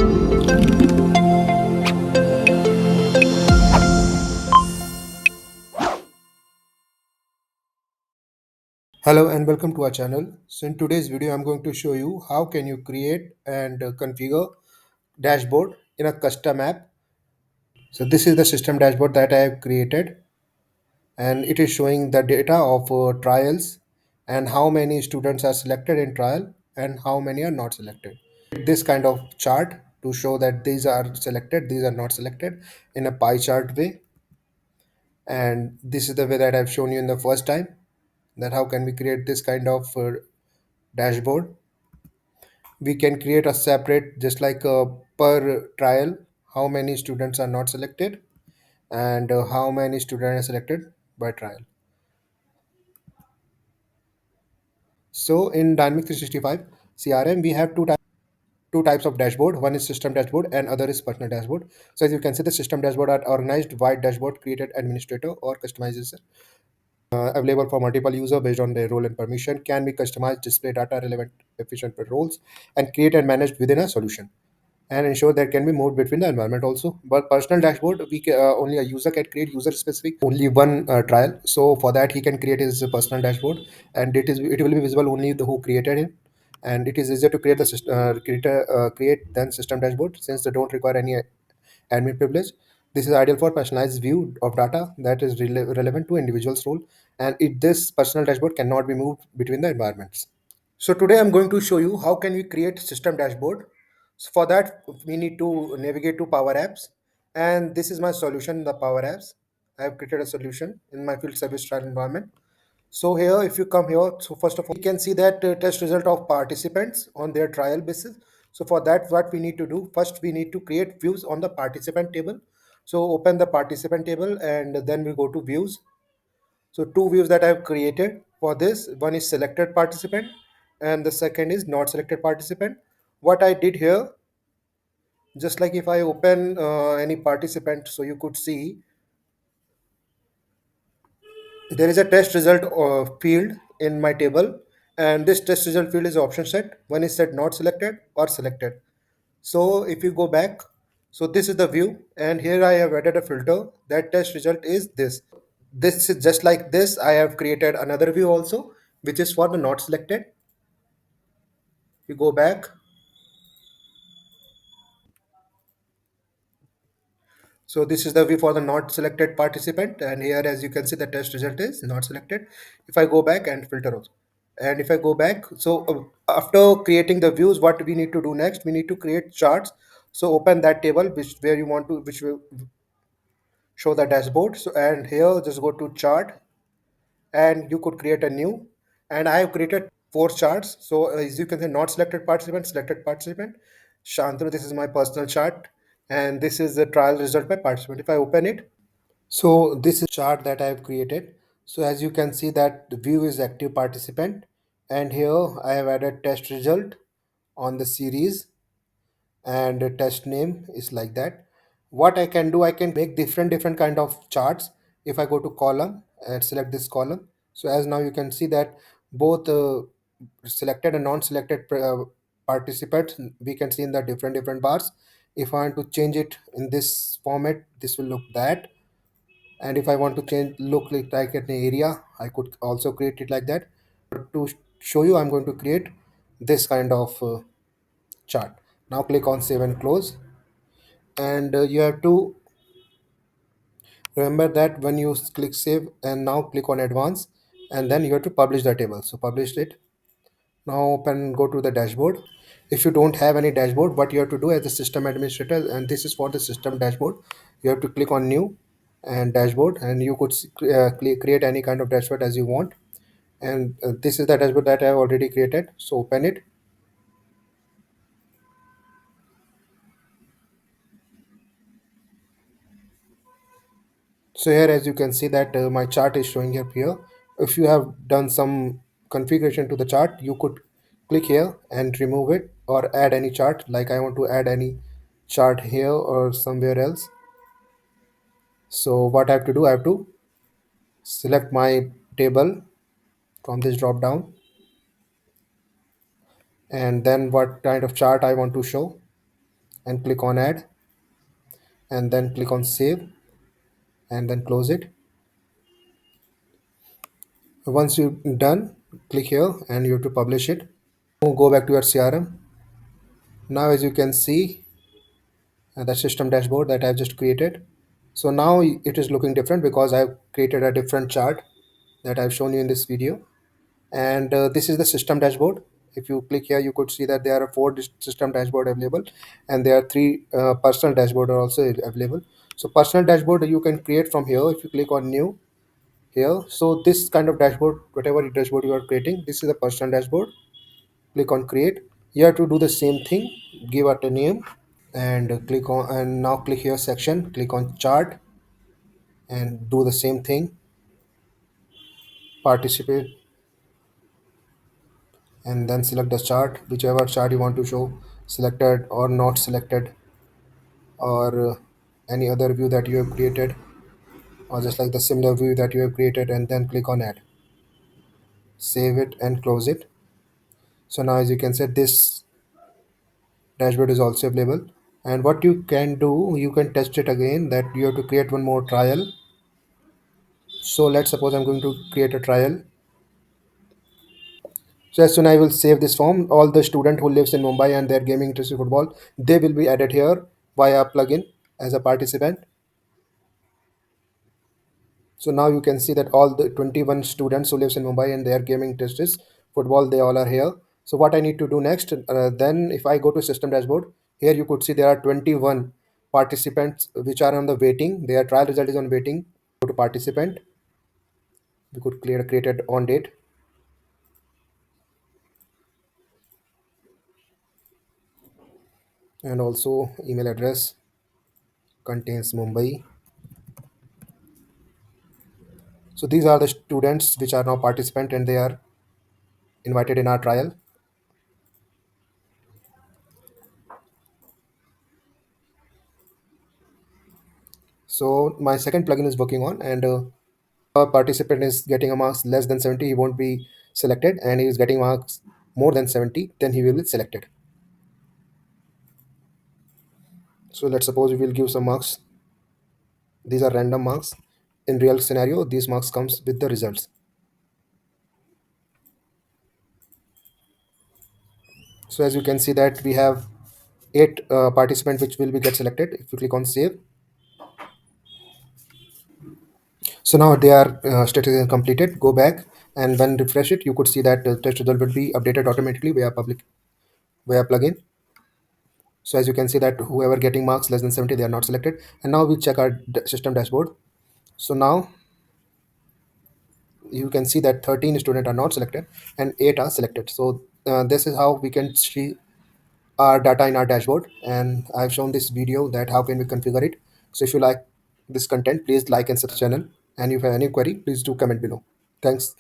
Hello and welcome to our channel. So in today's video, I'm going to show you how can you create and configure dashboard in a custom app. So this is the system dashboard that I have created, and it is showing the data of trials and how many students are selected in trial and how many are not selected. This kind of chart to show that these are selected, these are not selected in a pie chart way. And this is the way that I've shown you in the first time, that how can we create this kind of dashboard. We can create a separate, just like per trial, how many students are not selected and how many students are selected by trial. So in Dynamic 365 CRM, we have two types of dashboard. One is system dashboard and other is personal dashboard. So as you can see, the system dashboard are organized wide dashboard created administrator or customization, available for multiple user based on their role and permission, can be customized, display data relevant efficient for roles, and create and managed within a solution, and ensure there can be moved between the environment also. But personal dashboard, only a user can create user specific only one trial. So for that, he can create his personal dashboard, and it will be visible only the who created him. And it is easier to create the create than system dashboard, since they don't require any admin privilege. This is ideal for personalized view of data that is relevant to individual's role, and this personal dashboard cannot be moved between the environments. So today I'm going to show you how can we create system dashboard. So for that, we need to navigate to Power Apps, and this is my solution in the Power Apps. I have created a solution in my field service trial environment. So here, if you come here, so first of all, you can see that test result of participants on their trial basis. So for that, what we need to do, first we need to create views on the participant table. So open the participant table and then we go to views. So two views that I've created for this, one is selected participant and the second is not selected participant. What I did here, just like if I open any participant, so you could see there is a test result field in my table, and this test result field is option set. One is set not selected or selected. So if you go back, so this is the view, and here I have added a filter. That test result is this. This is just like this. I have created another view also, which is for the not selected. You go back. So this is the view for the not selected participant, and here as you can see the test result is not selected. If I go back and filter also, and if I go back, so after creating the views, what we need to do next, we need to create charts. So open that table which where you want to, which will show the dashboard. So and here just go to chart, and you could create a new, and I have created four charts. So as you can see, not selected participant, selected participant, Shantanu, this is my personal chart, and this is the trial result by participant. If I open it, so this is chart that I have created. So as you can see that the view is active participant, and here I have added test result on the series, and the test name is like that. What I can do, I can make different kind of charts. If I go to column and select this column, so as now you can see that both selected and non-selected participants, we can see in the different bars. If I want to change it in this format, this will look that. And if I want to change look like an area, I could also create it like that. To show you, I'm going to create this kind of chart. Now click on save and close, and you have to remember that when you click save and now click on advance, and then you have to publish the table. So publish it. Now open, go to the dashboard. If you don't have any dashboard, what you have to do as a system administrator, and this is for the system dashboard, you have to click on new and dashboard, and you could create any kind of dashboard as you want. And this is the dashboard that I have already created. So open it. So here as you can see that my chart is showing up here. If you have done some configuration to the chart, you could click here and remove it or add any chart. Like I want to add any chart here or somewhere else. So what I have to do, I have to select my table from this drop down, and then what kind of chart I want to show. and click on add, and then click on save, and then close it. Once you're done, click here and you have to publish it. Now go back to your CRM. Now as you can see, the system dashboard that I've just created. So now it is looking different because I've created a different chart that I've shown you in this video. And this is the system dashboard. If you click here, you could see that there are four system dashboard available, and there are three personal dashboard are also available. So personal dashboard you can create from here if you click on new here. So this kind of dashboard, whatever dashboard you are creating, this is the personal dashboard. Click on create. You have to do the same thing, give it a name, and click on, and now click here section, click on chart, and do the same thing, participate, and then select the chart, whichever chart you want to show, selected or not selected, or any other view that you have created, or just like the similar view that you have created, and then click on add, save it and close it. So now as you can see, this dashboard is also available. And what you can do, you can test it again, that you have to create one more trial. So let's suppose I'm going to create a trial. So as soon I will save this form, all the student who lives in Mumbai and their gaming interest in football, they will be added here via plugin as a participant. So now you can see that all the 21 students who lives in Mumbai and their gaming interest is football, they all are here. So what I need to do next, then if I go to system dashboard, here you could see there are 21 participants which are on the waiting. Their trial result is on waiting. Go to participant. We could create it on date, and also email address contains Mumbai. So these are the students which are now participant and they are invited in our trial. So my second plugin is working on, and a participant is getting a marks less than 70, he won't be selected, and he is getting marks more than 70, then he will be selected. So let's suppose we will give some marks. These are random marks. In real scenario, these marks comes with the results. So as you can see that we have eight participants which will be get selected. If you click on save, so now they are status is completed. Go back, and when refresh it, you could see that the test result will be updated automatically via plugin. So as you can see that whoever getting marks less than 70, they are not selected. And now we check our system dashboard. So now you can see that 13 students are not selected and 8 are selected. So this is how we can see our data in our dashboard. And I've shown this video that how can we configure it. So if you like this content, please like and subscribe channel. And if you have any query, please do comment below. Thanks.